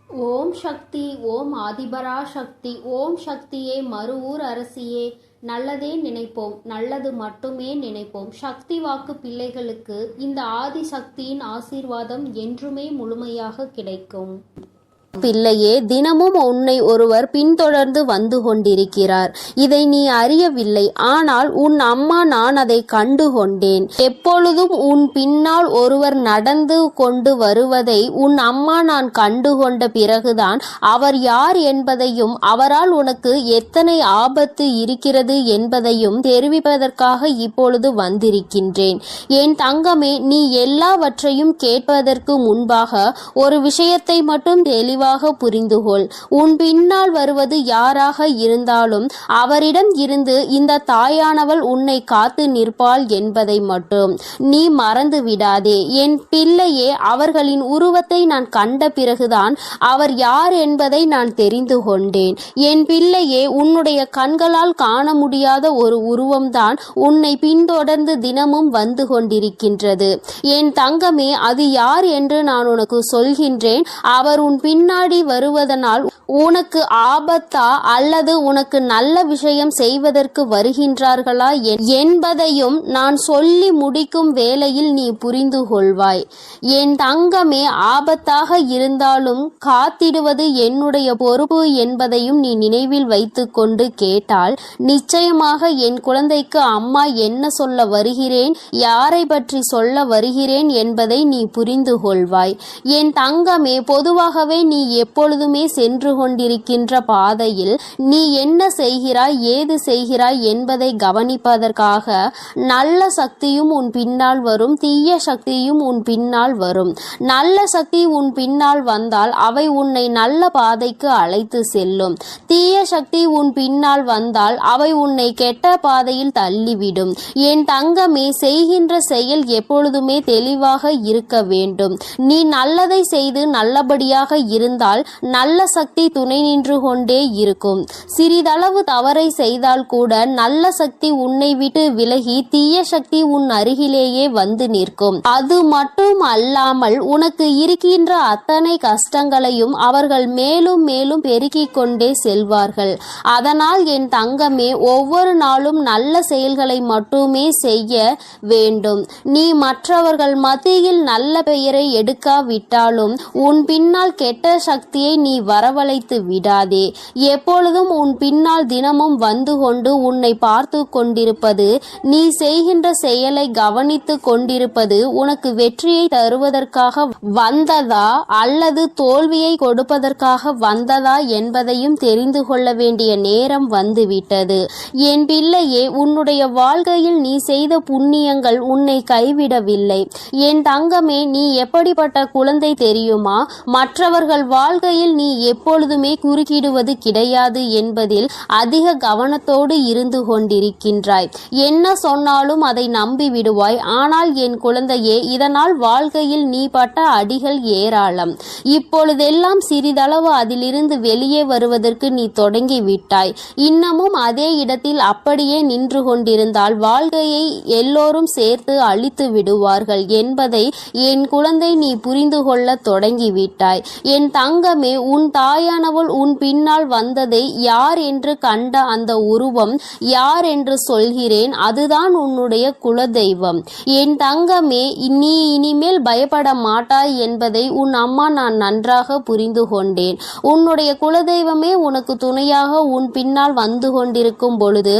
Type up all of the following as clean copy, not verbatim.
ஓம் சக்தி, ஓம் ஆதிபரா சக்தி, ஓம் சக்தியே, மறுவூர் அரசியே. நல்லதே நினைப்போம், நல்லது மட்டுமே நினைப்போம். சக்தி வாக்கு பிள்ளைகளுக்கு இந்த ஆதி சக்தியின் ஆசீர்வாதம் என்றுமே முழுமையாக கிடைக்கும். பிள்ளையே, தினமும் உன்னை ஒருவர் பின்தொடர்ந்து வந்து கொண்டிருக்கிறார். இதை நீ அறியவில்லை. ஆனால் உன் அம்மா நான் அதை கண்டு கொண்டேன். எப்பொழுதும் உன் பின்னால் ஒருவர் நடந்து கொண்டு வருவதை உன் அம்மா நான் கண்டு கொண்ட பிறகுதான் அவர் யார் என்பதையும் அவரால் உனக்கு எத்தனை ஆபத்து இருக்கிறது என்பதையும் தெரிவிப்பதற்காக இப்பொழுது வந்திருக்கின்றேன். என் தங்கமே, நீ எல்லாவற்றையும் கேட்பதற்கு முன்பாக ஒரு விஷயத்தை மட்டும் தெளிவாக புரிந்துகொள். உன் பின்னால் வருவது யாராக இருந்தாலும் அவரிடம் இருந்து இந்த தாயானவள் உன்னை காத்து நிற்பாள் என்பதை மட்டும் நீ மறந்து விடாதே. என் பிள்ளையே, அவர்களின் உருவத்தை நான் கண்ட பிறகுதான் அவர் யார் என்பதை நான் தெரிந்து கொண்டேன். என் பிள்ளையே, உன்னுடைய கண்களால் காண முடியாத ஒரு உருவம்தான் உன்னை பின்தொடர்ந்து தினமும் வந்து கொண்டிருக்கின்றது. என் தங்கமே, அது யார் என்று நான் உனக்கு சொல்கின்றேன். அவர் உன் பின்னாடி வருவதனால் உனக்கு ஆபத்தா அல்லது உனக்கு நல்ல விஷயம் செய்வதற்கு வருகின்றார்களா என்பதையும் நான் சொல்லி முடிக்கும் வேளையில் நீ புரிந்து கொள்வாய். என் தங்கமே, ஆபத்தாக இருந்தாலும் காத்திடுவது என்னுடைய பொறுப்பு என்பதையும் நீ நினைவில் வைத்து கொண்டு கேட்டால் நிச்சயமாக என் குழந்தைக்கு அம்மா என்ன சொல்ல வருகிறேன், யாரை பற்றி சொல்ல வருகிறேன் என்பதை நீ புரிந்து கொள்வாய். என் தங்கமே, பொதுவாகவே நீ எப்பொழுதுமே சென்று கொண்டிருக்கின்ற பாதையில் நீ என்ன செய்கிறாய், ஏது செய்கிறாய் என்பதை கவனிப்பதற்காக நல்ல சக்தியும் உன் பின்னால் வரும், தீய சக்தியும் உன் பின்னால் வரும். நல்ல சக்தி உன் பின்னால் வந்தால் அவை உன்னை நல்ல பாதைக்கு அழைத்து செல்லும். தீய சக்தி உன் பின்னால் வந்தால் அவை உன்னை கெட்ட பாதையில் தள்ளிவிடும். என் தங்கமே, செய்கின்ற செயல் எப்பொழுதுமே தெளிவாக இருக்க வேண்டும். நீ நல்லதை செய்து நல்லபடியாக இருந்தால் நல்ல சக்தி துணை நின்று கொண்டே இருக்கும். சிறிதளவு தவறை செய்தால் கூட நல்ல சக்தி உன்னை விட்டு விலகி தீய சக்தி உன் அருகிலேயே வந்து நிற்கும். அது மட்டும் அல்லாமல் உனக்கு இருக்கின்ற அத்தனை கஷ்டங்களையும் அவர்கள் மேலும் மேலும் பெருக்கிக் கொண்டே செல்வார்கள். அதனால் என் தங்கமே, ஒவ்வொரு நாளும் நல்ல செயல்களை மட்டுமே செய்ய வேண்டும். நீ மற்றவர்கள் மத்தியில் நல்ல பெயரை எடுக்காவிட்டாலும் உன் பின்னால் கெட்ட சக்தியை நீ வரவழைத்து விடாதே. எப்பொழுதும் உன் பின்னால் தினமும் வந்து கொண்டு உன்னை பார்த்து கொண்டிருப்பது, நீ செய்கின்ற செயலை கவனித்து கொண்டிருப்பது உனக்கு வெற்றியை தருவதற்காக வந்ததா அல்லது தோல்வியை கொடுப்பதற்காக வந்ததா என்பதையும் தெரிந்து கொள்ள வேண்டிய நேரம் வந்துவிட்டது. என் பிள்ளையே, உன்னுடைய வாழ்க்கையில் நீ செய்த புண்ணியங்கள் உன்னை கைவிடவில்லை. என் தங்கமே, நீ எப்படிப்பட்ட குழந்தை தெரியுமா? மற்றவர்கள் வாழ்க்கையில் நீ எப்பொழுதுமே குறுக்கிடுவது கிடையாது என்பதில் அதிக கவனத்தோடு இருந்து கொண்டிருக்கின்றாய். என்ன சொன்னாலும் அதை நம்பி விடுவாய். ஆனால் என் குழந்தையே, இதனால் வாழ்க்கையில் நீ பட்ட அடிகள் ஏராளம். இப்பொழுதெல்லாம் சிறிதளவு அதிலிருந்து வெளியே வருவதற்கு நீ தொடங்கி விட்டாய். இன்னமும் அதே இடத்தில் அப்படியே நின்று கொண்டிருந்தால் வாழ்க்கையை எல்லோரும் சேர்த்து அழித்து விடுவார்கள் என்பதை என் குழந்தை நீ புரிந்து கொள்ள தொடங்கிவிட்டாய். என் தங்கமே, உன் தாயானவள் உன் பின்னால் வந்ததை யார் என்று கண்ட அந்த உருவம் யார் என்று சொல்கிறேன். அதுதான் உன்னுடைய குலதெய்வம். என் தங்கமே, நீ இனிமேல் பயப்பட மாட்டாய் என்பதை உன் அம்மா நான் நன்றாக புரிந்து கொண்டேன். உன்னுடைய குலதெய்வமே உனக்கு துணையாக உன் பின்னால் வந்து கொண்டிருக்கும் பொழுது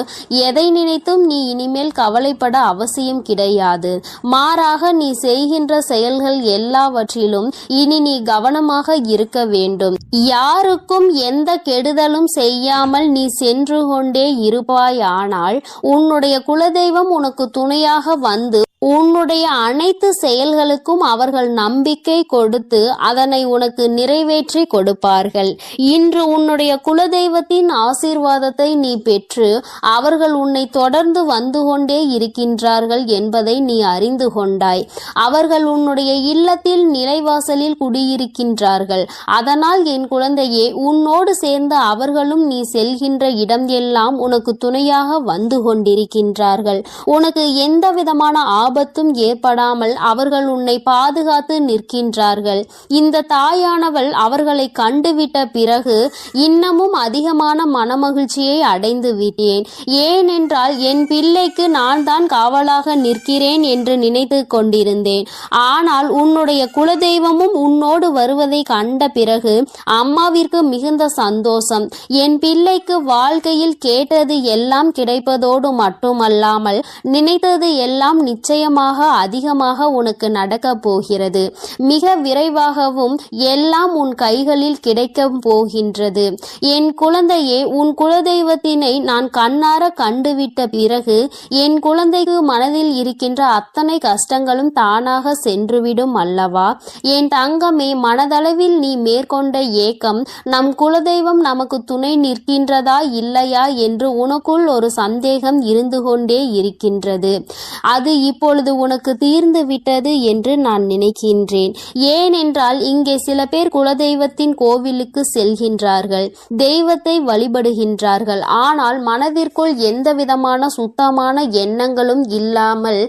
எதை நினைத்தும் நீ இனிமேல் கவலைப்பட அவசியம் கிடையாது. மாறாக நீ செய்கின்ற செயல்கள் எல்லாவற்றிலும் இனி நீ கவனமாக இருக்க வேண்டும். யாருக்கும் எந்த கெடுதலும் செய்யாமல் நீ சென்று கொண்டே இருப்பாயானால் உன்னுடைய குலதெய்வம் உனக்கு துணையாக வந்து உன்னுடைய அனைத்து செயல்களுக்கும் அவர்கள் நம்பிக்கை கொடுத்து அதனை உனக்கு நிறைவேற்றி கொடுப்பார்கள். இன்று உன்னுடைய குலதெய்வத்தின் ஆசீர்வாதத்தை நீ பெற்று அவர்கள் உன்னை தொடர்ந்து வந்து கொண்டே இருக்கின்றார்கள் என்பதை நீ அறிந்து கொண்டாய். அவர்கள் உன்னுடைய இல்லத்தில் நிலைவாசலில் குடியிருக்கின்றார்கள். அதனால் என் குழந்தையே, உன்னோடு சேர்ந்த அவர்களும் நீ செல்கின்ற இடம் எல்லாம் உனக்கு துணையாக வந்து கொண்டிருக்கின்றார்கள். உனக்கு எந்த விதமான ஆபத்தும் ஏற்படாமல் அவர்கள் உன்னை பாதுகாத்து நிற்கின்றார்கள். இந்த தாயானவள் அவர்களை கண்டுவிட்ட பிறகு இன்னமும் அதிகமான மனமகிழ்ச்சியை அடைந்து விட்டேன். ஏனென்றால் என் பிள்ளைக்கு நான் தான் காவலாக நிற்கிறேன் என்று நினைத்து கொண்டிருந்தேன். ஆனால் உன்னுடைய குலதெய்வமும் உன்னோடு வருவதை கண்ட பிறகு அம்மாவிற்கு மிகுந்த சந்தோஷம். என் பிள்ளைக்கு வாழ்க்கையில் கேட்டது எல்லாம் கிடைப்பதோடு மட்டுமல்லாமல் நினைத்தது எல்லாம் நிச்சயமாக அதிகமாக உனக்கு நடக்கப் போகிறது. மிக விரைவாகவும் எல்லாம் உன் கைகளில் கிடைக்கப் போகின்றது. என் குழந்தையே, உன் குலதெய்வத்தினை நான் கண்ணார கண்டுவிட்ட பிறகு என் குழந்தைக்கு மனதில் இருக்கின்ற அத்தனை கஷ்டங்களும் தானாக சென்றுவிடும் அல்லவா? என் தங்கமே, மனதளவில் நீ மேற்கொண்ட ஏக்கம், நம் குலதெய்வம் நமக்கு துணை நிற்கின்றதா இல்லையா என்று உனக்குள் ஒரு சந்தேகம் இருந்து கொண்டே இருக்கின்றது. அது இப்பொழுது உனக்கு தீர்ந்து விட்டது என்று நான் நினைக்கின்றேன். ஏனென்றால் இங்கே சில பேர் குலதெய்வத்தின் கோவிலுக்கு செல்கின்றார்கள், தெய்வத்தை வழிபடுகின்றார்கள். ஆனால் மனதிற்குள் எந்த விதமான சுத்தமான எண்ணங்களும் இல்லாமல்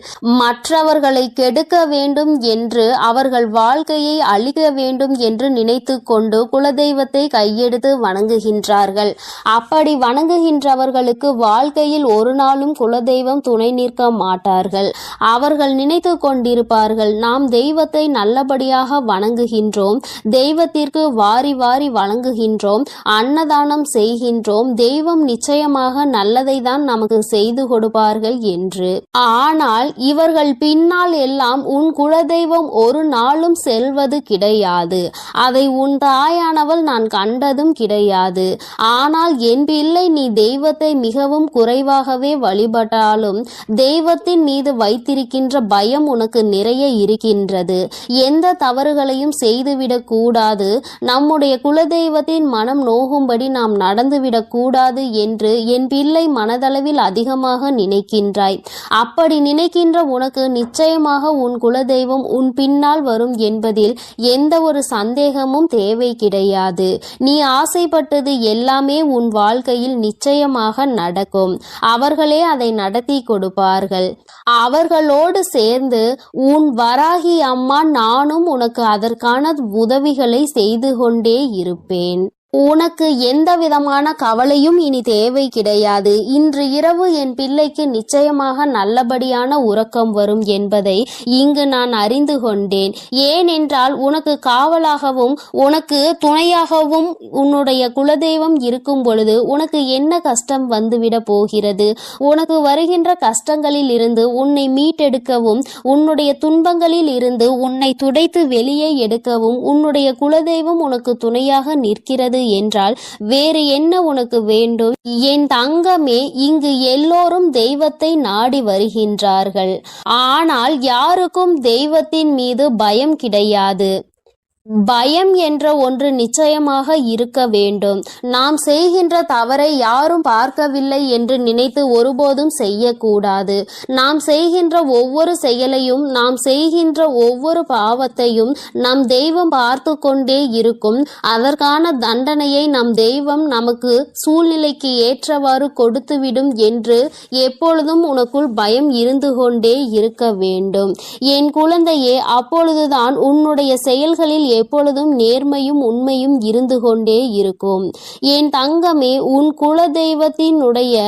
மற்றவர்களை கெடுக்க வேண்டும் என்று, அவர்கள் வாழ்க்கையை அழிக்க வேண்டும் என்று நினைத்து கொண்டு குலதெய்வத்தை கையெடுத்து வணங்குகின்றார்கள். அப்படி வணங்குகின்றவர்களுக்கு வாழ்க்கையில் ஒரு நாளும் குலதெய்வம் துணை நிற்க மாட்டார்கள். அவர்கள் நினைத்து கொண்டிருப்பார்கள், நாம் தெய்வத்தை நல்லபடியாக வணங்குகின்றோம், தெய்வத்திற்கு வாரி வாரி வழங்குகின்றோம், அன்னதானம் செய்கின்றோம், தெய்வம் நிச்சயமாக நல்லதை தான் நமக்கு செய்து கொடுப்பார்கள் என்று. ஆனால் இவர்கள் பின்னால் எல்லாம் உன் குலதெய்வம் ஒரு நாளும் செல்வது கிடையாது. அதை உன் தாயானவள் நான் கண்டதும் கிடையாது. ஆனால் என் பிள்ளை, நீ தெய்வத்தை மிகவும் குறைவாகவே வழிபட்டாலும் தெய்வத்தின் மீது வைத்திருக்கின்ற பயம் உனக்கு நிறைய இருக்கின்றது. எந்த தவறுகளையும் செய்துவிடக் கூடாது, நம்முடைய குலதெய்வத்தின் மனம் நோகும்படி நாம் நடந்துவிடக் கூடாது என்று என் பிள்ளை மனதளவில் அதிகமாக நினைக்கின்றாய். அப்படி நினைக்கின்ற உனக்கு நிச்சயமாக உன் குலதெய்வம் உன் பின்னால் வரும் என்பதில் எந்த ஒரு சந்தேகமும் தேவை கிடையாது. நீ ஆசைப்பட்டது எல்லாமே உன் வாழ்க்கையில் நிச்சயமாக நடக்கும். அவர்களே அதை நடத்தி கொடுப்பார்கள். அவர்களோடு சேர்ந்து உன் வராகி அம்மா நானும் உனக்கு அதற்கான உதவிகளை செய்து கொண்டே இருப்பேன். உனக்கு எந்த விதமான கவலையும் இனி தேவை கிடையாது. இன்று இரவு என் பிள்ளைக்கு நிச்சயமாக நல்லபடியான உறக்கம் வரும் என்பதை இங்கு நான் அறிந்து கொண்டேன். ஏனென்றால் உனக்கு காவலாகவும் உனக்கு துணையாகவும் உன்னுடைய குலதெய்வம் இருக்கும் பொழுது உனக்கு என்ன கஷ்டம் வந்துவிட போகிறது? உனக்கு வருகின்ற கஷ்டங்களில் இருந்து உன்னை மீட்டெடுக்கவும், உன்னுடைய துன்பங்களில் இருந்து உன்னை துடைத்து வெளியே எடுக்கவும் உன்னுடைய குலதெய்வம் உனக்கு துணையாக நிற்கிறது என்றால் வேறு என்ன உனக்கு வேண்டும்? என் தங்கமே, இங்கு எல்லோரும் தெய்வத்தை நாடி வருகின்றார்கள். ஆனால் யாருக்கும் தெய்வத்தின் மீது பயம் கிடையாது. பயம் என்ற ஒன்று நிச்சயமாக இருக்க வேண்டும். நாம் செய்கின்ற தவறை யாரும் பார்க்கவில்லை என்று நினைத்து ஒருபோதும் செய்யக்கூடாது. நாம் செய்கின்ற ஒவ்வொரு செயலையும், நாம் செய்கின்ற ஒவ்வொரு பாவத்தையும் நம் தெய்வம் பார்த்து கொண்டே இருக்கும். அதற்கான தண்டனையை நம் தெய்வம் நமக்கு சூழ்நிலைக்கு ஏற்றவாறு கொடுத்துவிடும் என்று எப்பொழுதும் உனக்குள் பயம் இருந்து கொண்டே இருக்க வேண்டும். என் குழந்தையே, அப்பொழுதுதான் உன்னுடைய செயல்களில் எப்பொழுதும் நேர்மையும் உண்மையும் இருந்து கொண்டே இருக்கும். என் தங்கமே, உன் குலதெய்வத்தினுடைய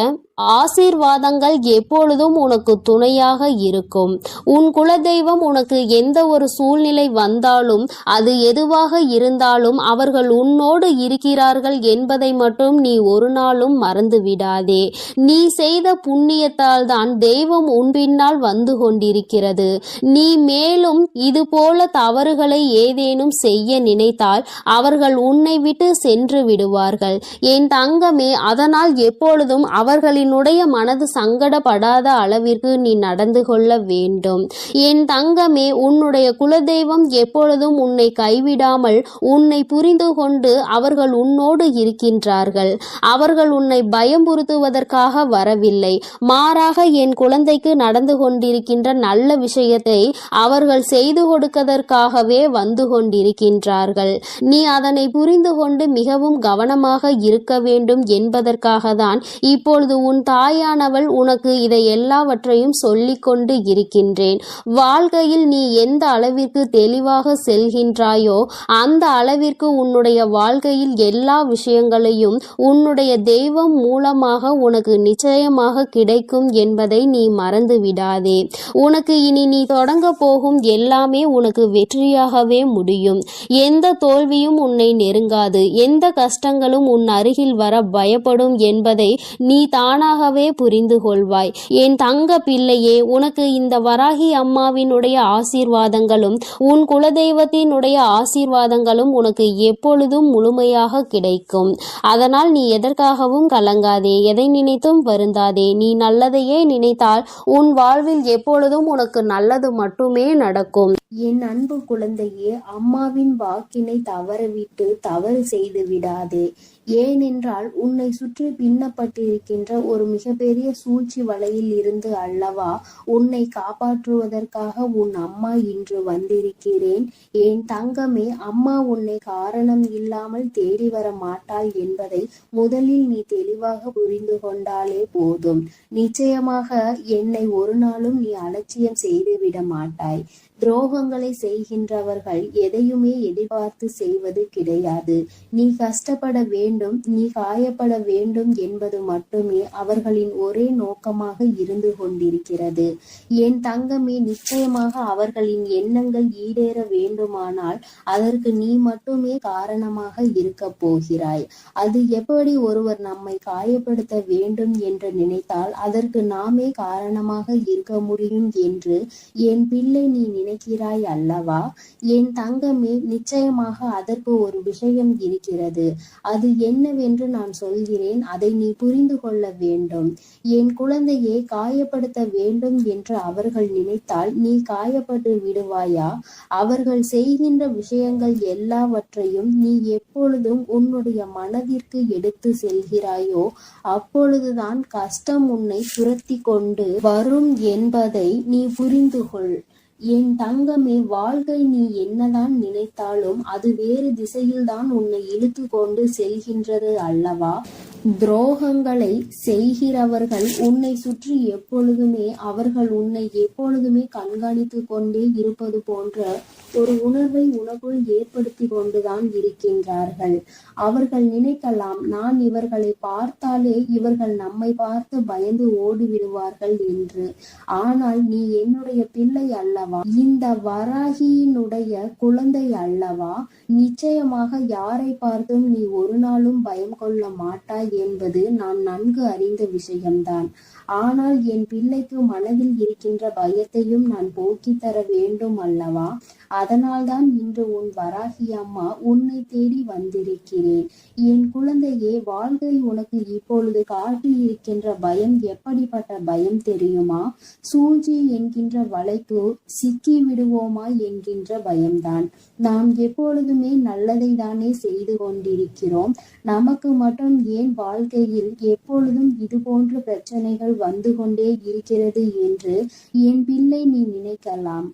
ஆசீர்வாதங்கள் எப்பொழுதும் உனக்கு துணையாக இருக்கும். உன் குலதெய்வம் உனக்கு எந்த ஒரு சூழ்நிலை வந்தாலும், அது எதுவாக இருந்தாலும் அவர்கள் உன்னோடு இருக்கிறார்கள் என்பதை மட்டும் நீ ஒரு நாளும் மறந்து விடாதே. நீ செய்த புண்ணியத்தால் தான் தெய்வம் உன் பின்னால் வந்து கொண்டிருக்கிறது. நீ மேலும் இது போல தவறுகளை ஏதேனும் செய்ய நினைத்தால் அவர்கள் உன்னை விட்டு சென்று விடுவார்கள். என் தங்கமே, அதனால் எப்பொழுதும் அவர்களின் என்னுடைய மனது சங்கடப்படாத அளவிற்கு நீ நடந்து கொள்ள வேண்டும். என் தங்கமே, உன்னுடைய குலதெய்வம் எப்பொழுதும் உன்னை கைவிடாமல் உன்னை புரிந்து கொண்டு அவர்கள் உன்னோடு இருக்கின்றார்கள். அவர்கள் உன்னை பயமுறுத்துவதற்காக வரவில்லை. மாறாக என் குழந்தைக்கு நடந்து கொண்டிருக்கின்ற நல்ல விஷயத்தை அவர்கள் செய்து கொடுப்பதற்காகவே வந்து கொண்டிருக்கின்றார்கள். நீ அதனை புரிந்து கொண்டு மிகவும் கவனமாக இருக்க வேண்டும் என்பதற்காக தான் இப்பொழுது உன் தாயானவள் உனக்கு இதை எல்லாவற்றையும் சொல்லிக் கொண்டு இருக்கின்றேன். வாழ்க்கையில் நீ எந்த அளவிற்கு தெளிவாக செல்கின்றாயோ அந்த அளவிற்கு உன்னுடைய வாழ்க்கையில் எல்லா விஷயங்களையும் உன்னுடைய தெய்வம் மூலமாக உனக்கு நிச்சயமாக கிடைக்கும் என்பதை நீ மறந்து விடாதே. உனக்கு இனி நீ தொடங்க போகும் எல்லாமே உனக்கு வெற்றியாகவே முடியும். எந்த தோல்வியும் உன்னை நெருங்காது. எந்த கஷ்டங்களும் உன் அருகில் வர பயப்படும் என்பதை நீ தானாகவே புரிந்து கொள்வாய். என் தங்க பிள்ளையே, உனக்கு இந்த வராகி அம்மாவினுடைய ஆசீர்வாதங்களும் உன் குலதெய்வத்தினுடைய ஆசீர்வாதங்களும் உனக்கு எப்பொழுதும் முழுமையாக கிடைக்கும். அதனால் நீ எதற்காகவும் கலங்காதே, எதை நினைத்தும் வருந்தாதே. நீ நல்லதையே நினைத்தால் உன் வாழ்வில் எப்பொழுதும் உனக்கு நல்லது மட்டுமே நடக்கும். என் அன்பு குழந்தையே, அம்மாவின் வாக்கினை தவறவிட்டு தவறு செய்து விடாதே. ஏனென்றால் உன்னை சுற்றி பின்னப்பட்டிருக்கின்ற ஒரு மிகப்பெரிய சூழ்ச்சி வலையில் இருந்து அல்லவா உன்னை காப்பாற்றுவதற்காக உன் அம்மா இன்று வந்திருக்கிறேன். என் தங்கமே, அம்மா உன்னை காரணம் இல்லாமல் தேடி வர மாட்டாள் என்பதை முதலில் நீ தெளிவாக புரிந்து கொண்டாலே போதும். நிச்சயமாக என்னை ஒரு நாளும் நீ அலட்சியம் செய்துவிட மாட்டாய். துரோகங்களை செய்கின்றவர்கள் எதையுமே எதிர்பார்த்து செய்வது கிடையாது. நீ கஷ்டப்பட வேண்டும், நீ காயப்பட வேண்டும் என்பது மட்டுமே அவர்களின் ஒரே நோக்கமாக இருந்து கொண்டிருக்கிறது. என் தங்கமே, நிச்சயமாக அவர்களின் எண்ணங்கள் ஈடேற வேண்டுமானால் அதற்கு நீ மட்டுமே காரணமாக இருக்க போகிறாய். அது எப்படி ஒருவர் நம்மை காயப்படுத்த வேண்டும் என்று நினைத்தால் அதற்கு நாமே காரணமாக இருக்க முடியும் என்று என் பிள்ளை நீ நினைக்கிறாய் அல்லவா? என் தங்கமே, நிச்சயமாக அதற்கு ஒரு விஷயம் இருக்கிறது. அது என்னவென்று நான் சொல்கிறேன், அதை நீ புரிந்து கொள்ள வேண்டும். என் குழந்தையை காயப்படுத்த வேண்டும் என்று அவர்கள் நினைத்தால் நீ காயப்பட்டு விடுவாயா? அவர்கள் செய்கின்ற விஷயங்கள் எல்லாவற்றையும் நீ எப்பொழுதும் உன்னுடைய மனதிற்கு எடுத்து செல்கிறாயோ அப்பொழுதுதான் கஷ்டம் உன்னை துரத்தி கொண்டு வரும் என்பதை நீ புரிந்து கொள். என் தங்கமே, வாழ்க்கை நீ என்னதான் நினைத்தாலும் அது வேறு திசையில்தான் உன்னை இழுத்து கொண்டு செல்கின்றது அல்லவா? துரோகங்களை செய்கிறவர்கள் உன்னை சுற்றி எப்பொழுதுமே அவர்கள் உன்னை எப்பொழுதுமே கண்காணித்து கொண்டே இருப்பது போன்ற ஒரு உணர்வை உனக்குள் ஏற்படுத்தி கொண்டுதான் இருக்கின்றார்கள். அவர்கள் நினைக்கலாம், நான் இவர்களை பார்த்தாலே இவர்கள் நம்மை பார்த்து பயந்து ஓடிவிடுவார்கள் என்று. ஆனால் நீ என்னுடைய பிள்ளை அல்லவா, இந்த வராகியினுடைய குழந்தை அல்லவா? நிச்சயமாக யாரை பார்த்தும் நீ ஒரு நாளும் பயம் கொள்ள மாட்டாய் என்பது நான் நன்கு அறிந்த விஷயம்தான். ஆனால் என் பிள்ளைக்கு மனதில் இருக்கின்ற பயத்தையும் நான் போக்கித் தர வேண்டும் அல்லவா? அதனால்தான் இன்று உன் வராகி அம்மா உன்னை தேடி வந்திருக்கிறேன். என் குழந்தையே, வாழ்க்கை உனக்கு இப்பொழுது காட்டி இருக்கின்ற பயம் எப்படிப்பட்ட பயம் தெரியுமா? சூழ்ச்சி என்கின்ற வலைக்கு சிக்கி விடுவோமா என்கின்ற பயம்தான். நாம் எப்பொழுதுமே நல்லதை தானே செய்து கொண்டிருக்கிறோம். நமக்கு மட்டும் ஏன் வாழ்க்கையில் எப்பொழுதும் இது போன்ற பிரச்சனைகள் வந்து கொண்டே இருக்கிறது என்று என் பிள்ளை நீ நினைக்கலாம்.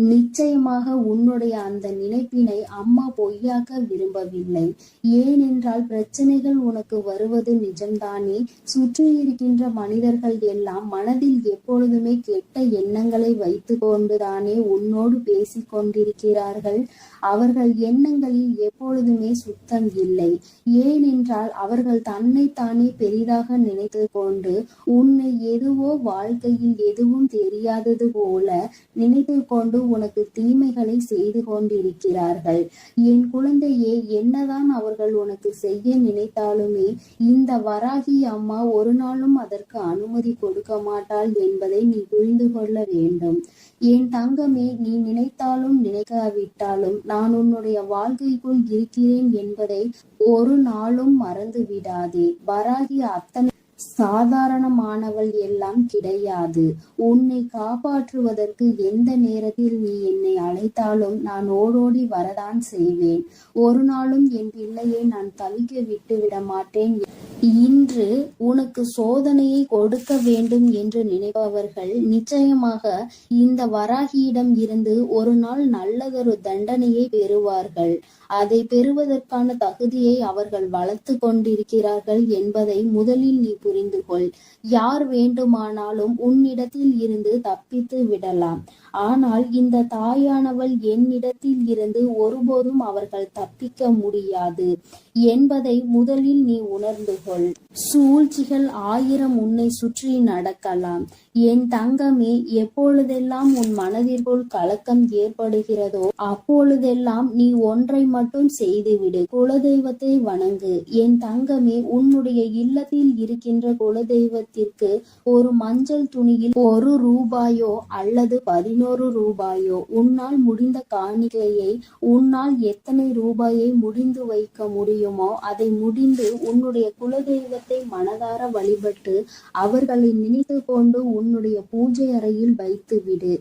நிச்சயமாக உன்னுடைய அந்த நினைப்பினை அம்மா பொய்யாக்க விரும்பவில்லை. ஏனென்றால் பிரச்சனைகள் உனக்கு வருவது நிஜம்தானே. சுற்றி இருக்கின்ற மனிதர்கள் எல்லாம் மனதில் எப்பொழுதுமே கெட்ட எண்ணங்களை வைத்து கொண்டுதானே உன்னோடு பேசிக் கொண்டிருக்கிறார்கள். அவர்கள் எண்ணங்களில் எப்பொழுதுமே சுத்தம் இல்லை. ஏனென்றால் அவர்கள் தன்னைத்தானே பெரிதாக நினைத்து கொண்டு உன்னை எதுவோ வாழ்க்கையில் எதுவும் தெரியாதது போல நினைத்து கொண்டு உனக்கு தீமைகளை செய்து கொண்டிருக்கிறார்கள். என் குழந்தையே, என்னதான் அவர்கள் உனக்கு செய்ய நினைத்தாலுமே இந்த வராகி அம்மா ஒரு நாளும் அதற்கு அனுமதி கொடுக்க மாட்டாள் என்பதை நீ புரிந்து கொள்ள வேண்டும். என் தங்கமே, நீ நினைத்தாலும் நினைக்காவிட்டாலும் நான் உன்னுடைய வாழ்க்கைக்குள் இருக்கிறேன் என்பதை ஒரு நாளும் மறந்து விடாதே. வராகி அத்தனை சாதாரணமானவள் எல்லாம் கிடையாது. உன்னை காப்பாற்றுவதற்கு எந்த நேரத்தில் நீ என்னை அழைத்தாலும் நான் ஓடோடி வரதான் செய்வேன். ஒரு நாளும் என் பிள்ளையை நான் தவிக்க விட்டு விட மாட்டேன். இன்று உனக்கு சோதனையை கொடுக்க வேண்டும் என்று நினைப்பவர்கள் நிச்சயமாக இந்த வராகியிடம் இருந்து ஒரு நாள் நல்லதொரு தண்டனையை பெறுவார்கள். அதை பெறுவதற்கான தகுதியை அவர்கள் வளர்த்து கொண்டிருக்கிறார்கள் என்பதை முதலில் நீ புரிந்து கொள். யார் வேண்டுமானாலும் உன்னிடத்தில் இருந்து தப்பித்து விடலாம். ஆனால் இந்த தாயானவள் என்னிடத்தில் இருந்து ஒருபோதும் அவர்கள் தப்பிக்க முடியாது என்பதை முதலில் நீ உணர்ந்து கொள். சூழ்ச்சிகள் 1000 உன்னை சுற்றி நடக்கலாம். என் தங்கமே, எப்பொழுதெல்லாம் உன் மனதிற்குள் கலக்கம் ஏற்படுகிறதோ அப்பொழுதெல்லாம் நீ ஒன்றை மட்டும் செய்துவிடு, குலதெய்வத்தை வணங்கு. என் தங்கமே, உன்னுடைய இல்லத்தில் இருக்கின்ற குலதெய்வத்திற்கு ஒரு மஞ்சள் துணியில் 1 ரூபாயோ அல்லது 11 ரூபாயோ உன்னால் முடிந்த காணிக்கையை, உன்னால் எத்தனை ரூபாயை முடிந்து வைக்க முடியுமோ அதை முடிந்து உன்னுடைய குலதெய்வத்தை மனதார வழிபட்டு அவர்களை நினைத்து கொண்டு உன்னுடைய பூஜை அறையில் வைத்து விடு.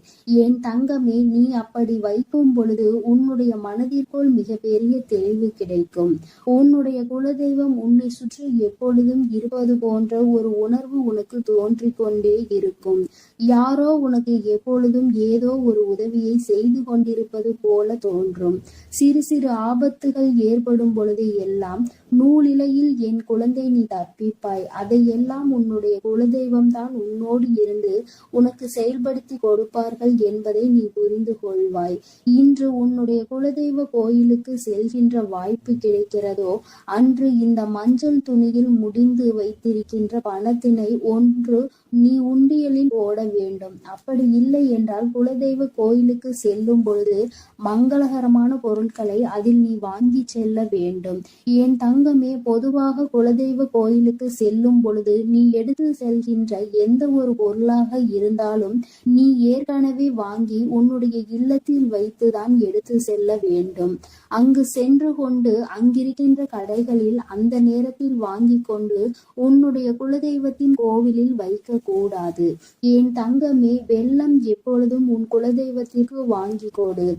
என் தங்கமே, நீ அப்படி வைக்கும் பொழுது உன்னுடைய மனதிற்குள் மிக பெரிய தெளிவு கிடைக்கும். உன்னுடைய குலதெய்வம் உன்னை சுற்றி எப்பொழுதும் இருப்பது போன்ற ஒரு உணர்வு உனக்கு தோன்றிக் கொண்டே இருக்கும். யாரோ உனக்கு எப்பொழுதும் ஏதோ ஒரு உதவியை செய்து கொண்டிருப்பது போல தோன்றும். சிறு சிறு ஆபத்துகள் ஏற்படும் பொழுது எல்லாம் நூலிலையில் என் குழந்தை நீ தப்பிப்பாய். அதையெல்லாம் உன்னுடைய குலதெய்வம் தான் உன்னோடு இருந்து உனக்கு செயல்படுத்தி கொடுப்பார்கள் என்பதை நீ புரிந்து கொள்வாய். இன்று உன்னுடைய குலதெய்வ கோயிலுக்கு செல்கின்ற வாய்ப்பு கிடைக்கிறதோ அன்று இந்த மஞ்சள் துணியில் முடிந்து வைத்திருக்கின்ற பணத்தினை ஒன்று நீ உண்டியலில் போட வேண்டும். அப்படி இல்லை என்றால் குலதெய்வ கோயிலுக்கு செல்லும் பொழுது மங்களகரமான பொருட்களை அதில் நீ வாங்கி செல்ல வேண்டும். என் தங்கமே, பொதுவாக குலதெய்வ கோயிலுக்கு செல்லும் பொழுது நீ எடுத்து செல்கின்ற எந்த ஒரு பொருளாக இருந்தாலும் நீ ஏற்கனவே வாங்கி உன்னுடைய இல்லத்தில் வைத்துதான் எடுத்து செல்ல வேண்டும். அங்கு சென்று கொண்டு அங்கிருக்கின்ற கடைகளில் அந்த நேரத்தில் வாங்கி கொண்டு உன்னுடைய குலதெய்வத்தின் கோவிலில் வைக்க கூடாது. என் தங்கமே, வெல்லம் எப்பொழுதும் உன் குலதெய்வத்திற்கு வாங்கி கொடு.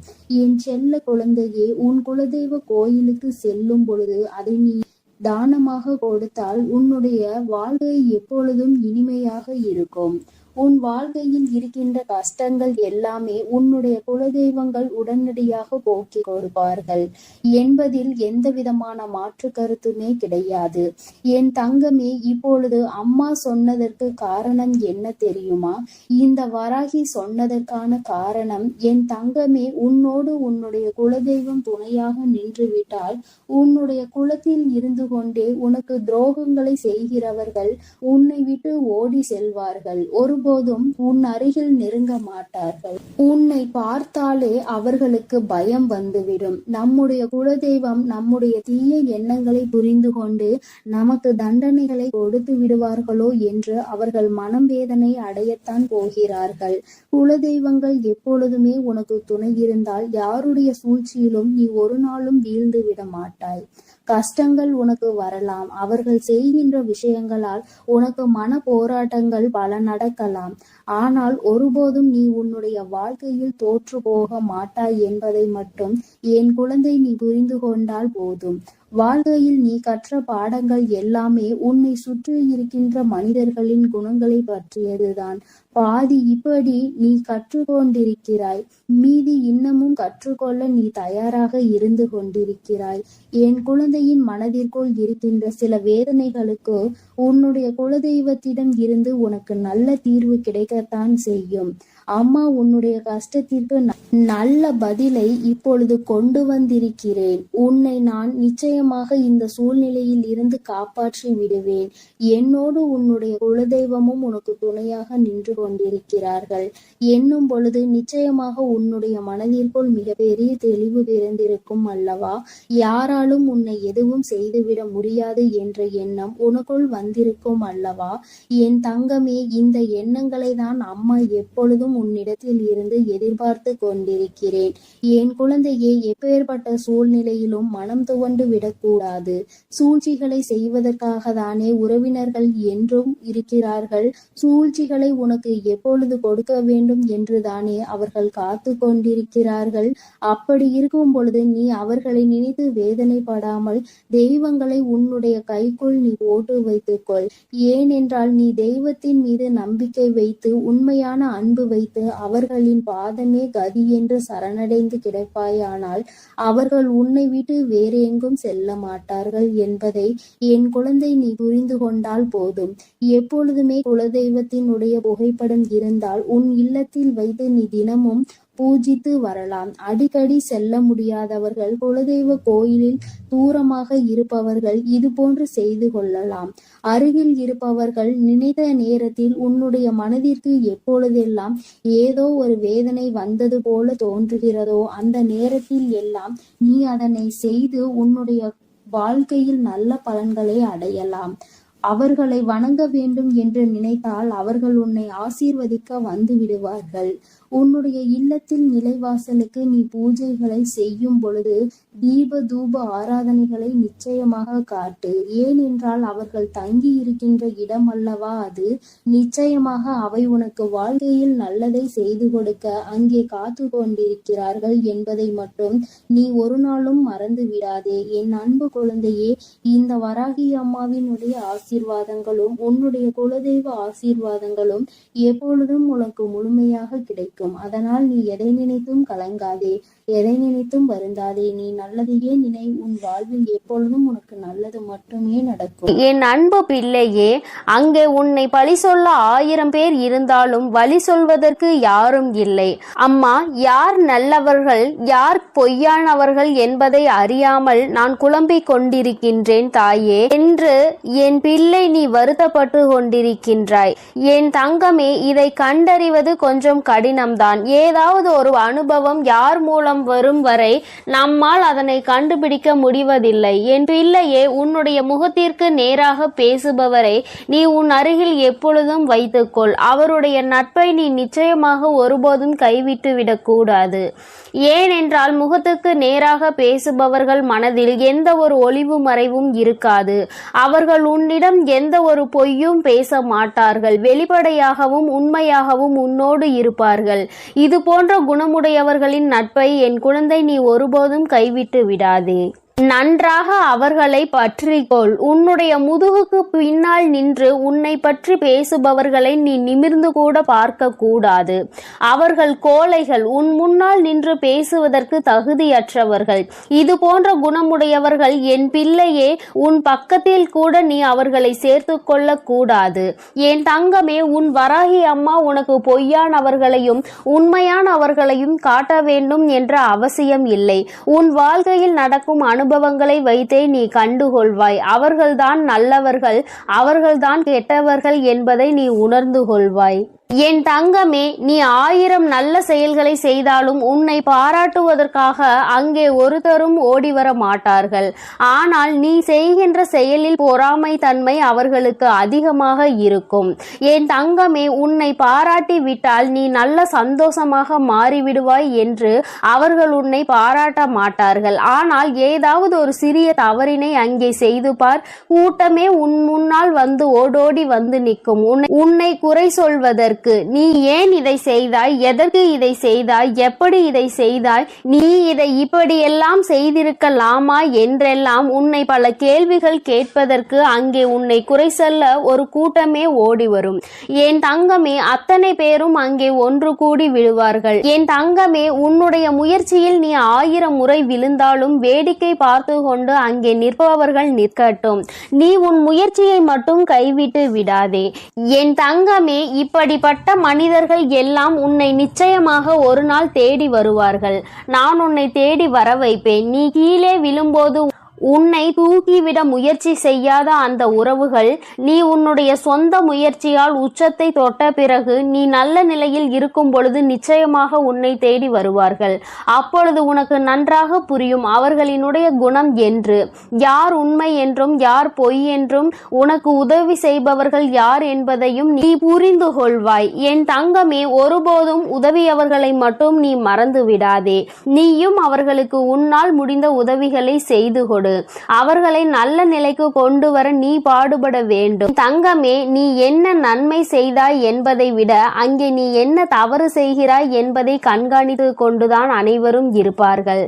என் செல்ல குழந்தையே, உன் குலதெய்வ கோயிலுக்கு செல்லும் பொழுது அதை நீ தானமாக கொடுத்தால் உன்னுடைய வாழ்க்கை எப்பொழுதும் இனிமையாக இருக்கும். உன் வாழ்க்கையில் இருக்கின்ற கஷ்டங்கள் எல்லாமே உன்னுடைய குலதெய்வங்கள் உடனடியாக போக்கி கொடுப்பார்கள் என்பதில் எந்த விதமான மாற்று கருத்துமே கிடையாது. என் தங்கமே, இப்பொழுது அம்மா சொன்னதற்கு காரணம் என்ன தெரியுமா? இந்த வராகி சொன்னதற்கான காரணம், என் தங்கமே, உன்னோடு உன்னுடைய குலதெய்வம் துணையாக நின்று விட்டால் உன்னுடைய குலத்தில் இருந்து கொண்டே உனக்கு துரோகங்களை செய்கிறவர்கள் உன்னை விட்டு ஓடி செல்வார்கள். ஒருபோதும் உன் அருகில் நெருங்க மாட்டார்கள். உன்னை பார்த்தாலே அவர்களுக்கு பயம் வந்துவிடும். நம்முடைய குலதெய்வம் நம்முடைய தீய எண்ணங்களை புரிந்து கொண்டு நமக்கு தண்டனைகளை கொடுத்து விடுவார்களோ என்று அவர்கள் மனம் வேதனை அடையத்தான் போகிறார்கள். குலதெய்வங்கள் எப்பொழுதுமே உனக்கு துணை இருந்தால் யாருடைய சூழ்ச்சியிலும் நீ ஒரு நாளும் வீழ்ந்து விட மாட்டாய். கஷ்டங்கள் உனக்கு வரலாம். அவர்கள் செய்கின்ற விஷயங்களால் உனக்கு மன போராட்டங்கள் பல நடக்கலாம். ஆனால் ஒருபோதும் நீ உன்னுடைய வாழ்க்கையில் தோற்று போக மாட்டாய் என்பதை மட்டும் என் குழந்தை நீ புரிந்து கொண்டால் போதும். வாழ்க்கையில் நீ கற்ற பாடங்கள் எல்லாமே உன்னை சுற்றி இருக்கின்ற மனிதர்களின் குணங்களை பற்றியதுதான். பாதி இப்படி நீ கற்றுக்கொண்டிருக்கிறாய், மீதி இன்னமும் கற்றுக்கொள்ள நீ தயாராக இருந்து கொண்டிருக்கிறாய். என் குழந்தையின் மனதிற்குள் இருக்கின்ற சில வேதனைகளுக்கு உன்னுடைய குலதெய்வத்திடம் இருந்து உனக்கு நல்ல தீர்வு கிடைக்கத்தான் செய்யும். அம்மா உன்னுடைய கஷ்டத்திற்கு நல்ல பதிலை இப்பொழுது கொண்டு வந்திருக்கிறேன். உன்னை நான் நிச்சயமாக இந்த சூழ்நிலையில் இருந்து காப்பாற்றி விடுவேன். என்னோடு உன்னுடைய குலதெய்வமும் உனக்கு துணையாக நின்று கொண்டிருக்கிறார்கள் என்னும் பொழுது நிச்சயமாக உன்னுடைய மனதிற்குள் மிகப்பெரிய தெளிவு பிறந்திருக்கும் அல்லவா? யாராலும் உன்னை எதுவும் செய்துவிட முடியாது என்ற எண்ணம் உனக்குள் வந்திருக்கும் அல்லவா? என் தங்கமே, இந்த எண்ணங்களை தான் அம்மா எப்பொழுதும் உன்னிடத்தில் இருந்து எதிர்பார்த்து கொண்டிருக்கிறேன். என் குழந்தையே, எப்பேற்பட்ட சூழ்நிலையிலும் மனம் துவண்டு விடக்கூடாது. சூழ்ச்சிகளை செய்வதற்காக தானே உறவினர்கள் என்றும் இருக்கிறார்கள். சூழ்ச்சிகளை உனக்கு எப்பொழுது கொடுக்க வேண்டும் என்று தானே அவர்கள் காத்து கொண்டிருக்கிறார்கள். அப்படி இருக்கும் பொழுது நீ அவர்களை நினைத்து வேதனைப்படாமல் தெய்வங்களை உன்னுடைய கைக்குள் நீ போட்டு வைத்துக்கொள். ஏனென்றால் நீ தெய்வத்தின் மீது நம்பிக்கை வைத்து உண்மையான அன்பு வைத்து அவர்களின் பாதமே கதி என்று சரணடைந்து கிடப்பாயானால் அவர்கள் உன்னை விட்டு வேறு எங்கும் செல்ல மாட்டார்கள் என்பதை என் குழந்தை நீ புரிந்து கொண்டால் போதும். எப்பொழுதுமே குலதெய்வத்தினுடைய புகைப்படம் இருந்தால் உன் இல்லத்தில் வைத்து நீ தினமும் பூஜித்து வரலாம். அடிக்கடி செல்ல முடியாதவர்கள், குலதெய்வ கோயிலில் தூரமாக இருப்பவர்கள் இது போன்று செய்து கொள்ளலாம். அருகில் இருப்பவர்கள் நினைத்த நேரத்தில் உன்னுடைய மனதிற்கு எப்பொழுதெல்லாம் ஏதோ ஒரு வேதனை வந்தது போல தோன்றுகிறதோ அந்த நேரத்தில் எல்லாம் நீ அதனை செய்து உன்னுடைய வாழ்க்கையில் நல்ல பலன்களை அடையலாம். அவர்களை வணங்க வேண்டும் என்று நினைத்தால் அவர்கள் உன்னை ஆசீர்வதிக்க வந்து விடுவார்கள். உன்னுடைய இல்லத்தில் நிலைவாசலுக்கு நீ பூஜைகளை செய்யும் பொழுது தீப தூப ஆராதனைகளை நிச்சயமாக காட்டு. ஏனென்றால் அவர்கள் தங்கி இருக்கின்ற இடம் அல்லவா அது. நிச்சயமாக அவை உனக்கு வாழ்க்கையில் நல்லதை செய்து கொடுக்க அங்கே காத்து கொண்டிருக்கிறார்கள் என்பதை மட்டும் நீ ஒரு நாளும் மறந்து விடாதே. என் அன்பு குழந்தையே, இந்த வராகி அம்மாவினுடைய ஆசீர்வாதங்களும் உன்னுடைய குலதெய்வ ஆசீர்வாதங்களும் எப்பொழுதும் உனக்கு முழுமையாக கிடைக்கும். அதனால் நீ எதை நினைத்தும் கலங்காதே, எதை நினைத்தும் வருந்தாதே. நீ நல்லதையே நினை. உன் வாழ்வில் எப்பொழுதும் உனக்கு நல்லது மட்டுமே நடக்கும். என் அன்பு பிள்ளையே, அங்கே உன்னை பழி சொல்ல 1000 பேர் இருந்தாலும் வழி சொல்வதற்கு யாரும் இல்லை. அம்மா, யார் நல்லவர்கள் யார் பொய்யானவர்கள் என்பதை அறியாமல் நான் குழம்பிக் கொண்டிருக்கின்றேன் தாயே என்று என் பிள்ளை நீ வருத்தப்பட்டு கொண்டிருக்கின்றாய். என் தங்கமே, இதை கண்டறிவது கொஞ்சம் கடினம்தான். ஏதாவது ஒரு அனுபவம் யார் மூலம் வரும் வரை நம்மால் அதனை கண்டுபிடிக்க முடிவதில்லை. என் பிள்ளையே, உன்னுடைய முகத்திற்கு நேராக பேசுபவரை நீ உன் அருகில் எப்பொழுதும் வைத்துக்கொள். அவருடைய நட்பை நீ நிச்சயமாக ஒருபோதும் கைவிட்டு விடக்கூடாது. ஏனென்றால் முகத்துக்கு நேராக பேசுபவர்கள் மனதில் எந்த ஒரு ஒளிவு மறைவும் இருக்காது. அவர்கள் உன்னிடம் எந்த ஒரு பொய்யும் பேச மாட்டார்கள். வெளிப்படையாகவும் உண்மையாகவும் உன்னோடு இருப்பார்கள். இது போன்ற குணமுடையவர்களின் நட்பை என் குழந்தை நீ ஒருபோதும் கைவிட்டு விடாதே. நன்றாக அவர்களை பற்றிக்கொள். உன்னுடைய முதுகுக்கு பின்னால் நின்று உன்னை பற்றி பேசுபவர்களை நீ நிமிர்ந்து கூட பார்க்க கூடாது. அவர்கள் கோழைகள், உன் முன்னால் நின்று பேசுவதற்கு தகுதியற்றவர்கள். இது போன்ற குணமுடையவர்கள் என் பிள்ளையே, உன் பக்கத்தில் கூட நீ அவர்களை சேர்த்து கொள்ள கூடாது. என் தங்கமே, உன் வராகி அம்மா உனக்கு பொய்யானவர்களையும் உண்மையானவர்களையும் காட்ட வேண்டும் என்ற அவசியம் இல்லை. உன் வாழ்க்கையில் நடக்கும் அனுபவங்களை வைத்தே நீ கண்டுகொள்வாய். அவர்கள்தான் நல்லவர்கள், அவர்கள்தான் கெட்டவர்கள் என்பதை நீ உணர்ந்து கொள்வாய். என் தங்கமே, நீ 1000 நல்ல செயல்களை செய்தாலும் உன்னை பாராட்டுவதற்காக அங்கே ஒருத்தரும் ஓடிவர மாட்டார்கள். ஆனால் நீ செய்கின்ற செயலில் பொறாமை தன்மை அவர்களுக்கு அதிகமாக இருக்கும். என் தங்கமே, உன்னை பாராட்டி விட்டால் நீ நல்ல சந்தோஷமாக மாறிவிடுவாய் என்று அவர்கள் உன்னை பாராட்ட மாட்டார்கள். ஆனால் ஏதாவது ஒரு சிறிய தவறினை அங்கே செய்து பார், கூட்டமே உன் முன்னால் வந்து ஓடோடி வந்து நிற்கும். உன்னை குறை சொல்வதற்கு, நீ ஏன் இதை செய்தாய், எதற்கு இதை செய்தாய், எப்படி இதை செய்தாய், நீ இதை இப்படியெல்லாம் செய்திருக்கலாமா என்றெல்லாம் உன்னை பல கேள்விகள் கேட்பதற்கு அங்கே உன்னை குறை சொல்ல ஒரு கூட்டமே ஓடி வரும். என் தங்கமே, அத்தனை பேரும் அங்கே ஒன்று கூடி விடுவார்கள். என் தங்கமே, உன்னுடைய முயற்சியில் நீ 1000 முறை விழுந்தாலும் வேடிக்கை பார்த்து கொண்டு அங்கே நிற்பவர்கள் நிற்கட்டும். நீ உன் முயற்சியை மட்டும் கைவிட்டு விடாதே. என் தங்கமே, இப்படிப்பட்ட மனிதர்கள் எல்லாம் உன்னை நிச்சயமாக ஒரு நாள் தேடி வருவார்கள். நான் உன்னை தேடி வர வைப்பேன். நீ கீழே விழும்போது உன்னை தூக்கிவிட முயற்சி செய்யாத அந்த உறவுகள் நீ உன்னுடைய சொந்த முயற்சியால் உச்சத்தை தொட்ட பிறகு நீ நல்ல நிலையில் இருக்கும் பொழுது நிச்சயமாக உன்னை தேடி வருவார்கள். அப்பொழுது உனக்கு நன்றாக புரியும் அவர்களினுடைய குணம் என்று, யார் உண்மை என்றும் யார் பொய் என்றும், உனக்கு உதவி செய்பவர்கள் யார் என்பதையும் நீ புரிந்து கொள்வாய். என் தங்கமே, ஒருபோதும் உதவியவர்களை மட்டும் நீ மறந்து விடாதே. நீயும் அவர்களுக்கு உன்னால் முடிந்த உதவிகளை செய்து கொடு. அவர்களை நல்ல நிலைக்கு கொண்டு வர நீ பாடுபட வேண்டும். தங்கமே, நீ என்ன நன்மை செய்தாய் என்பதை விட அங்கே நீ என்ன தவறு செய்கிறாய் என்பதை கண்காணித்து கொண்டுதான் அனைவரும் இருப்பார்கள்.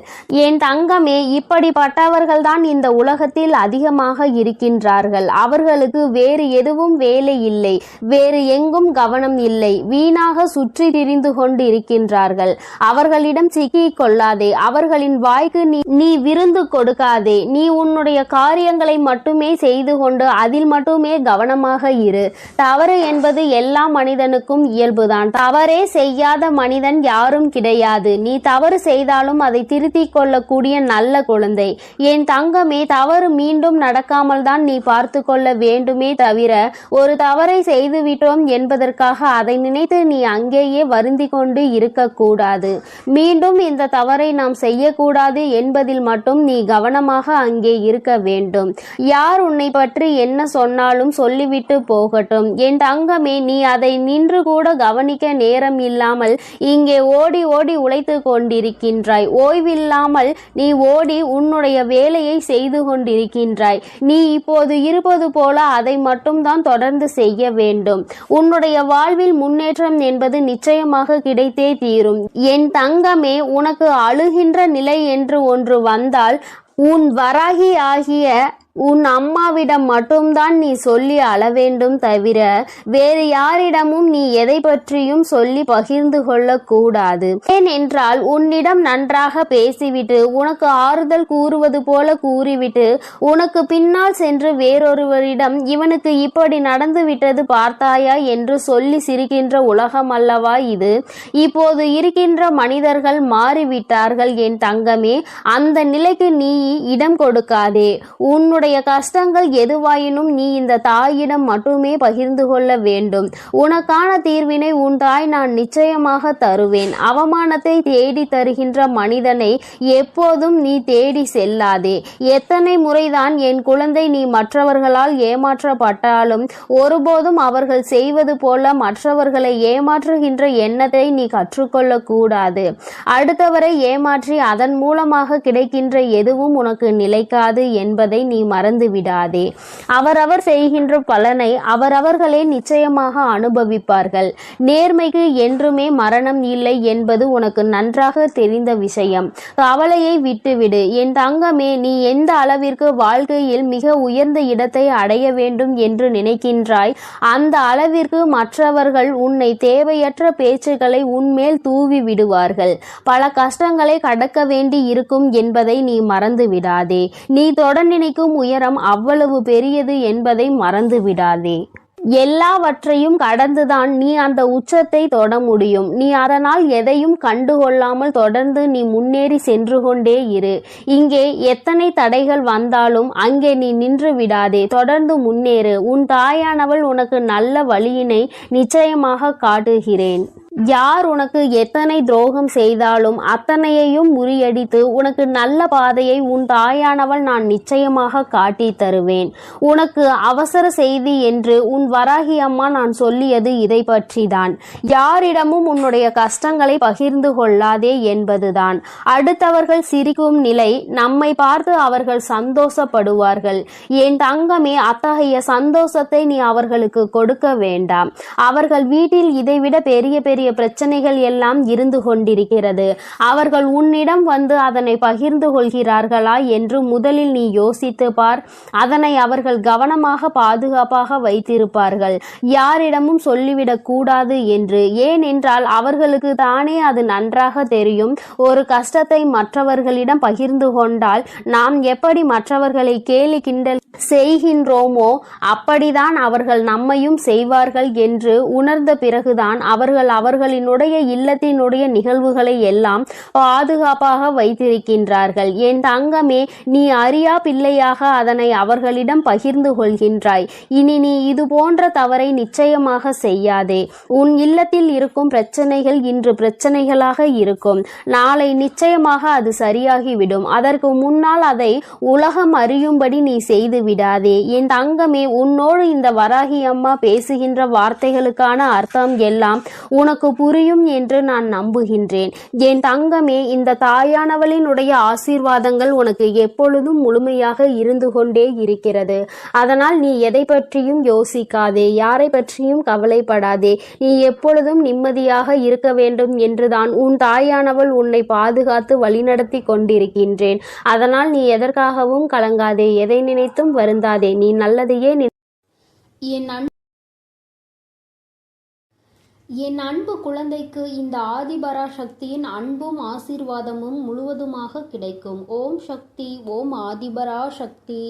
என் தங்கமே, இப்படிப்பட்டவர்கள் தான் இந்த உலகத்தில் அதிகமாக இருக்கின்றார்கள். அவர்களுக்கு வேறு எதுவும் வேலை இல்லை, வேறு எங்கும் கவனம் இல்லை, வீணாக சுற்றி திரிந்து கொண்டு இருக்கின்றார்கள். அவர்களிடம் சிக்கிக் கொள்ளாதே, அவர்களின் வாய்க்கு நீ விருந்து கொடுக்காதே. நீ உன்னுடைய காரியங்களை மட்டுமே செய்து கொண்டு அதில் மட்டுமே கவனமாக இரு. தவறு என்பது எல்லா மனிதனுக்கும் இயல்புதான். தவறே செய்யாத மனிதன் யாரும் கிடையாது. நீ தவறு செய்தாலும் அதை திருத்திக் கொள்ளக்கூடிய நல்ல குழந்தை. என் தங்கமே, தவறு மீண்டும் நடக்காமல் தான் நீ பார்த்து கொள்ள வேண்டுமே தவிர ஒரு தவறை செய்துவிட்டோம் என்பதற்காக அதை நினைத்து நீ அங்கேயே வருந்தி கொண்டு இருக்கக்கூடாது. மீண்டும் இந்த தவறை நாம் செய்யக்கூடாது என்பதில் மட்டும் நீ கவனமாக அங்கே இருக்க வேண்டும். யார் உன்னை பற்றி என்ன சொன்னாலும் சொல்லிவிட்டு போகட்டும். என் தங்கமே, நீ அதை நின்று கூட கவனிக்க நேரம் இல்லாமல் இங்கே ஓடி ஓடி உழைத்து கொண்டிருக்கின்றாய். ஓய்வில்லாமல் நீ ஓடி உன்னுடைய வேலையை செய்து கொண்டிருக்கின்றாய். நீ இப்போது இருப்பது போல அதை மட்டும்தான் தொடர்ந்து செய்ய வேண்டும். உன்னுடைய வாழ்வில் முன்னேற்றம் என்பது நிச்சயமாக கிடைத்தே தீரும். என் தங்கமே, உனக்கு அழுகின்ற நிலை என்று ஒன்று வந்தால் உன் வராகி ஆகிய உன் அம்மாவிடம் மட்டும்தான் நீ சொல்லி அழ வேண்டும் தவிர வேறு யாரிடமும் நீ எதை பற்றியும் சொல்லி பகிர்ந்து கொள்ள கூடாது. ஏனென்றால் உன்னிடம் நன்றாக பேசிவிட்டு உனக்கு ஆறுதல் கூறுவது போல கூறிவிட்டு உனக்கு பின்னால் சென்று வேறொருவரிடம் இவனுக்கு இப்படி நடந்து விட்டது பார்த்தாயா என்று சொல்லி சிரிக்கின்ற உலகம் அல்லவா இது? இப்போது இருக்கின்ற மனிதர்கள் மாறிவிட்டார்கள் என் தங்கமே. அந்த நிலைக்கு நீ இடம் கொடுக்காதே. உன்னுடைய கஷ்டங்கள் எதுவாயினும் நீ இந்த தாயிடம் மட்டுமே பகிர்ந்து கொள்ள வேண்டும். உனக்கான தீர்வினை உன் தாய் நான் நிச்சயமாக தருவேன். அவமானத்தை தேடி தருகின்ற மனிதனை எப்போதும் நீ தேடி செல்லாதே. எத்தனை முறைதான் என் குழந்தை நீ மற்றவர்களால் ஏமாற்றப்பட்டாலும் ஒருபோதும் அவர்கள் செய்வது போல மற்றவர்களை ஏமாற்றுகின்ற எண்ணத்தை நீ கற்றுக்கொள்ள கூடாது. அடுத்தவரை ஏமாற்றி அதன் மூலமாக கிடைக்கின்ற எதுவும் உனக்கு நிலைக்காது என்பதை நீ மறந்து விடாதே. அவரவர் செய்கின்ற பலனை அவரவர்களே நிச்சயமாக அனுபவிப்பார்கள். நேர்மைக்கு என்றுமே மரணம் இல்லை என்பது உனக்கு நன்றாக தெரிந்த விஷயம். கவலையை விட்டுவிடு என் தங்கமே. நீ எந்த அளவிற்கு வாழ்க்கையில் மிக உயர்ந்த இடத்தை அடைய வேண்டும் என்று நினைக்கின்றாய் அந்த அளவிற்கு மற்றவர்கள் உன்னை தேவையற்ற பேச்சுக்களை உன்மேல் தூவி விடுவார்கள். பல கஷ்டங்களை கடக்க வேண்டி இருக்கும் என்பதை நீ மறந்து விடாதே. நீ தொட நினைக்கும் உயரம் அவ்வளவு பெரியது என்பதை மறந்து விடாதே. எல்லாவற்றையும் கடந்துதான் நீ அந்த உச்சத்தை தொட முடியும். நீ அதனால் எதையும் கண்டுகொள்ளாமல் தொடர்ந்து நீ முன்னேறி சென்று கொண்டே இரு. இங்கே எத்தனை தடைகள் வந்தாலும் அங்கே நீ நின்று விடாதே. தொடர்ந்து முன்னேறு. உன் தாயானவள் உனக்கு நல்ல வழியினை நிச்சயமாக காட்டுகிறேன். யார் உனக்கு எத்தனை துரோகம் செய்தாலும் அத்தனையையும் முறியடித்து உனக்கு நல்ல பாதையை உன் தாயானவள் நான் நிச்சயமாக காட்டி தருவேன். உனக்கு அவசர செய்தி என்று உன் வராகி அம்மா நான் சொல்லியது இதை பற்றிதான். யாரிடமும் உன்னுடைய கஷ்டங்களை பகிர்ந்து கொள்ளாதே என்பதுதான். அடுத்தவர்கள் சிரிக்கும் நிலை நம்மை பார்த்து அவர்கள் சந்தோஷப்படுவார்கள். என் தங்கமே, அத்தகைய சந்தோஷத்தை நீ அவர்களுக்கு கொடுக்க வேண்டாம். அவர்கள் வீட்டில் இதைவிட பெரிய பெரிய பிரச்சனைகள் எல்லாம் இருந்து கொண்டிருக்கிறது. அவர்கள் உன்னிடம் வந்து அதனை பகிர்ந்து கொள்கிறார்களா என்று முதலில் நீ யோசித்து பார். அதனை அவர்கள் கவனமாக பாதுகாப்பாக வைத்திருப்பார்கள். யாரிடமும் சொல்லிவிடக் கூடாது என்று. ஏனென்றால் அவர்களுக்கு தானே அது நன்றாக தெரியும். ஒரு கஷ்டத்தை மற்றவர்களிடம் பகிர்ந்து கொண்டால் நாம் எப்படி மற்றவர்களை கேலி கிண்டல் செய்கின்றோமோ அப்படிதான் அவர்கள் நம்மையும் செய்வார்கள் என்று உணர்ந்த பிறகுதான் அவர்கள் அவர்களினுடைய இல்லத்தினுடைய நிகழ்வுகளை எல்லாம் பாதுகாப்பாக வைத்திருக்கின்றார்கள். என் தங்கமே, நீ அறியா பிள்ளையாக அதனை அவர்களிடம் பகிர்ந்து கொள்கின்றாய். இனி நீ இது போன்ற தவறை நிச்சயமாக செய்யாதே. உன் இல்லத்தில் இருக்கும் பிரச்சனைகள் இன்று பிரச்சனைகளாக இருக்கும், நாளை நிச்சயமாக அது சரியாகிவிடும். அதற்கு முன்னால் அதை உலகம் அறியும்படி நீ செய்து விடாதே. என் தங்கமே, உன்னோடு இந்த வராகி அம்மா பேசுகின்ற வார்த்தைகளுக்கான அர்த்தம் எல்லாம் உனக்கு புரியும் என்று நான் நம்புகின்றேன். என் தங்கமே, இந்த தாயானவளினுடைய ஆசீர்வாதங்கள் உனக்கு எப்பொழுதும் முழுமையாக இருந்து கொண்டே இருக்கிறது. அதனால் நீ எதை பற்றியும் யோசிக்காதே, யாரை பற்றியும் கவலைப்படாதே. நீ எப்பொழுதும் நிம்மதியாக இருக்க வேண்டும் என்றுதான் உன் தாயானவள் உன்னை பாதுகாத்து வழிநடத்தி கொண்டிருக்கின்றேன். அதனால் நீ எதற்காகவும் கலங்காதே, எதை நினைத்தும் வருந்தாதே. நீ நல்லதையே என் அன்பு குழந்தைக்கு இந்த ஆதிபராசக்தியின் அன்பும் ஆசீர்வாதமும் முழுவதுமாக கிடைக்கும். ஓம் சக்தி, ஓம் ஆதிபராசக்தி.